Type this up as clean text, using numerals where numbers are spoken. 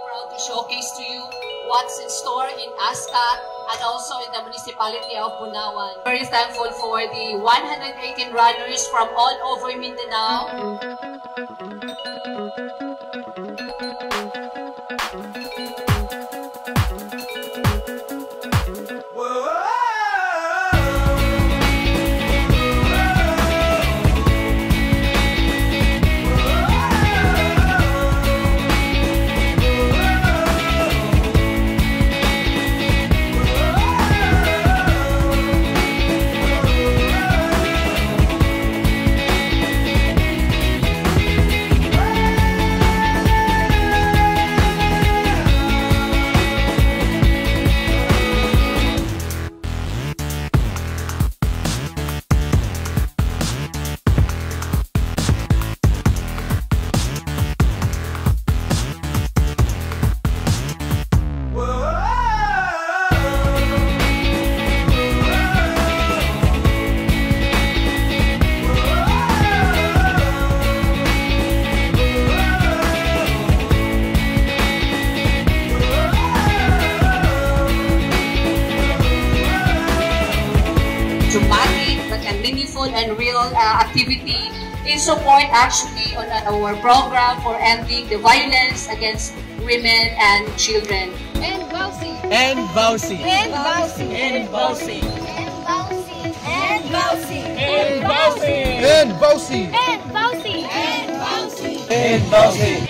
Proud to showcase to you what's in store in ASCAT and also in the municipality of Bunawan. Very thankful for the 118 runners from all over Mindanao. Dramatic but a meaningful and real activity in support actually on our program for ending the violence against women and children. And Bausi. And Bausi. And Bausi. And Bausi. And Bausi. And Bausi. And Bausi. And Bausi. And Bausi. And Bausi. And Bausi.